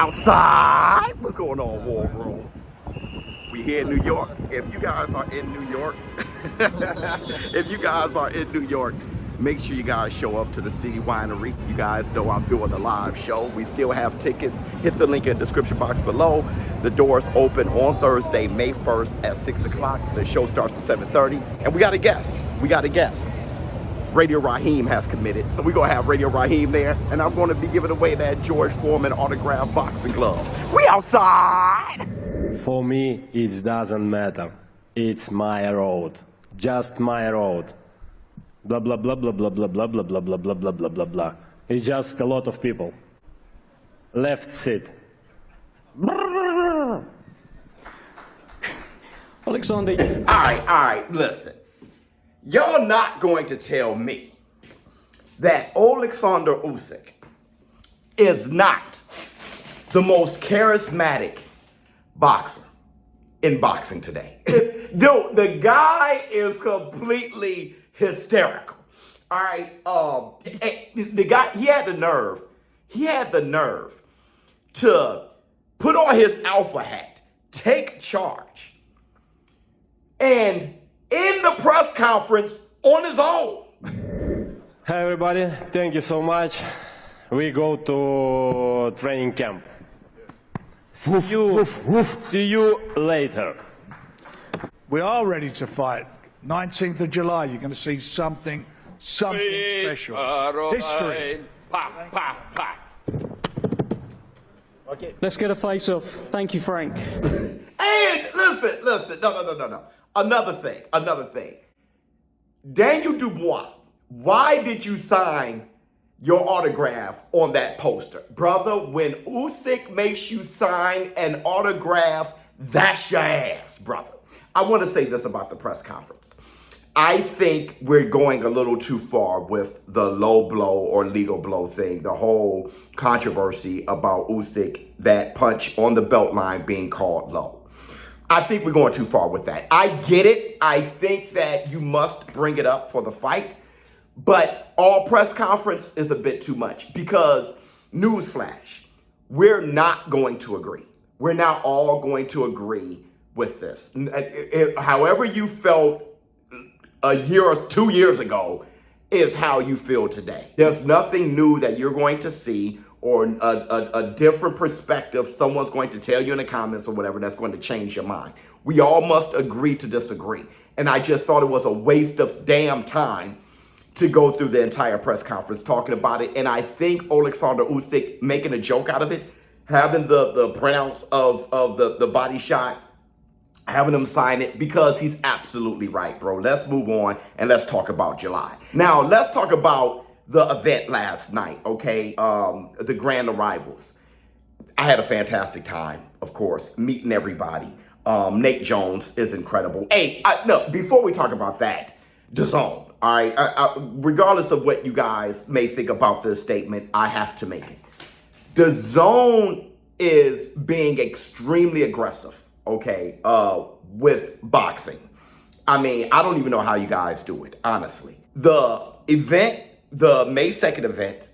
outside. What's going on, War Room? We here in New York. If you guys are in New York, make sure you guys show up to the City Winery. You guys know I'm doing a live show. We still have tickets. Hit the link in the description box below. The doors open on Thursday, May 1st at 6 o'clock. The show starts at 7:30. And we got a guest. Radio Raheem has committed. So we're going to have Radio Raheem there. And I'm going to be giving away that George Foreman autographed boxing glove. We outside! For me, it doesn't matter. It's my road. Just my road. Blah, blah, blah, blah, blah, blah, blah, blah, blah, blah, blah, blah, blah, blah, blah. It's just a lot of people. Left sit. Alexander. All right, listen. Y'all not going to tell me that Alexander Usyk is not the most charismatic boxer in boxing today. Dude, the guy is completely hysterical. All right, the guy, he had the nerve to put on his alpha hat, take charge, and in the press conference on his own. Hi everybody, thank you so much. We go to training camp. See you later. We are ready to fight. 19th of July, you're going to see something special. History. Okay. Let's get a face-off. Thank you, Frank. And listen, no. Another thing. Daniel Dubois, why did you sign your autograph on that poster? Brother, when Usyk makes you sign an autograph, that's your ass, brother. I want to say this about the press conference. I think we're going a little too far with the low blow or legal blow thing, the whole controversy about Usyk, that punch on the belt line being called low. I think we're going too far with that. I get it. I think that you must bring it up for the fight, but all press conference is a bit too much because, newsflash, we're not going to agree. We're not all going to agree with this. However you felt a year or 2 years ago is how you feel today. There's nothing new that you're going to see or a different perspective someone's going to tell you in the comments or whatever that's going to change your mind. We all must agree to disagree. And I just thought it was a waste of damn time to go through the entire press conference talking about it. And I think Alexander Usyk making a joke out of it, having the printouts of the body shot, having him sign it, because he's absolutely right, bro. Let's move on and let's talk about July. Now, let's talk about the event last night, okay? The grand arrivals. I had a fantastic time, of course, meeting everybody. Nate Jones is incredible. Hey, before we talk about that, DAZN, all right? Regardless of what you guys may think about this statement, I have to make it. DAZN is being extremely aggressive, okay, with boxing. I mean, I don't even know how you guys do it, honestly. The event, the May 2nd event,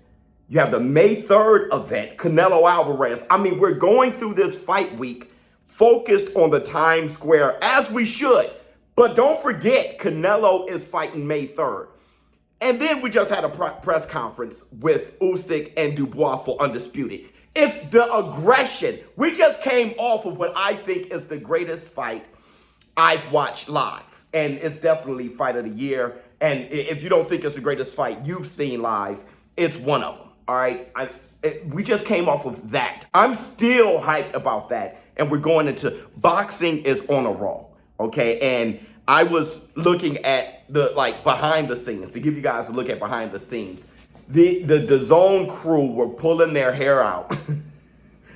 you have the May 3rd event, Canelo Alvarez. I mean, we're going through this fight week focused on the Times Square, as we should. But don't forget, Canelo is fighting May 3rd. And then we just had a press conference with Usyk and Dubois for Undisputed. It's the aggression. We just came off of what I think is the greatest fight I've watched live. And it's definitely fight of the year. And if you don't think it's the greatest fight you've seen live, it's one of them, all right? We just came off of that. I'm still hyped about that. And we're going into boxing is on a roll, okay? And I was looking at the, behind the scenes, to give you guys a look at behind the scenes. The DAZN crew were pulling their hair out.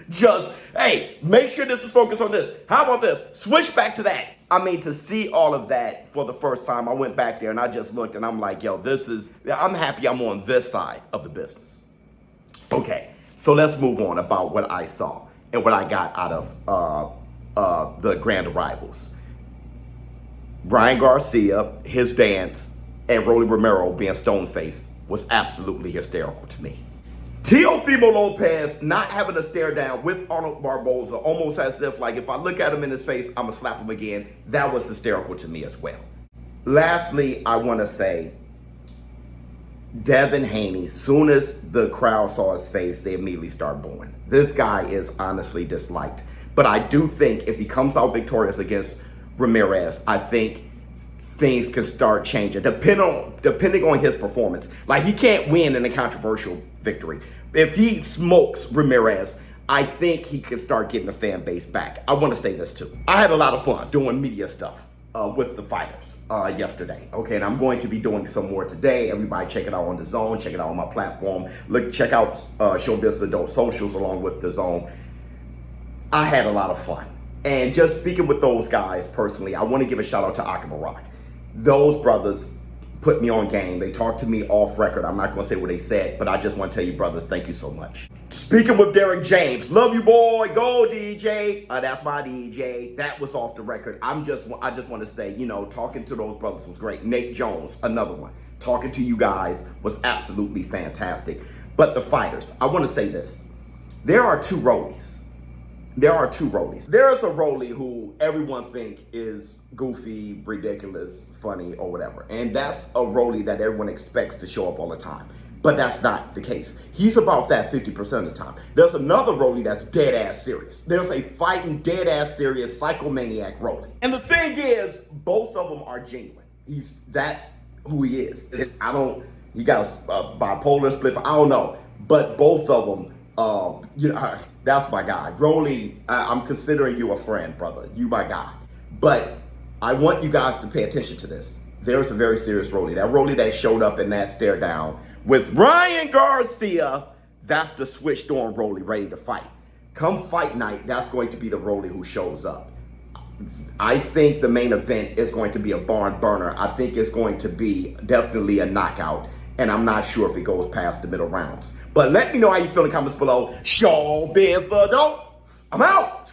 Just, hey, make sure this is focused on this. How about this? Switch back to that. I mean, to see all of that for the first time, I went back there and I just looked and I'm like, yo, I'm happy I'm on this side of the business. Okay, so let's move on about what I saw and what I got out of the grand arrivals. Ryan Garcia, his dance, and Rolly Romero being stone-faced was absolutely hysterical to me. Teofimo Lopez not having a stare down with Arnold Barboza, almost as if, like, if I look at him in his face, I'm going to slap him again. That was hysterical to me as well. Lastly, I want to say, Devin Haney, soon as the crowd saw his face, they immediately started booing. This guy is honestly disliked. But I do think if he comes out victorious against Ramirez, I think things can start changing, depending on his performance. Like, he can't win in a controversial victory. If he smokes Ramirez, I think he can start getting the fan base back. I want to say this too. I had a lot of fun doing media stuff with the fighters yesterday. Okay, and I'm going to be doing some more today. Everybody check it out on The Zone. Check it out on my platform. Check out ShowBizz Adult Socials along with The Zone. I had a lot of fun. And just speaking with those guys personally, I want to give a shout out to Akima Rock. Those brothers put me on game. They talked to me off record. I'm not going to say what they said, but I just want to tell you, brothers, thank you so much. Speaking with Derek James, love you, boy. Go, DJ. That's my DJ. That was off the record. I just want to say, you know, talking to those brothers was great. Nate Jones, another one. Talking to you guys was absolutely fantastic. But the fighters, I want to say this. There are two rollies. There's a rollie who everyone think is goofy, ridiculous, funny, or whatever. And that's a rollie that everyone expects to show up all the time. But that's not the case. He's about that 50% of the time. There's another rollie that's dead-ass serious. There's a fighting, dead-ass serious psychomaniac rollie. And the thing is, both of them are genuine. That's who he is. He got a bipolar split, I don't know. But both of them, that's my guy. Rollie, I'm considering you a friend, brother. You my guy. But I want you guys to pay attention to this. There's a very serious rollie. That rollie that showed up in that stare down with Ryan Garcia, that's the switched on rollie ready to fight. Come fight night, that's going to be the rollie who shows up. I think the main event is going to be a barn burner. I think it's going to be definitely a knockout. And I'm not sure if it goes past the middle rounds. But let me know how you feel in the comments below. ShowBizz the Dope. I'm out.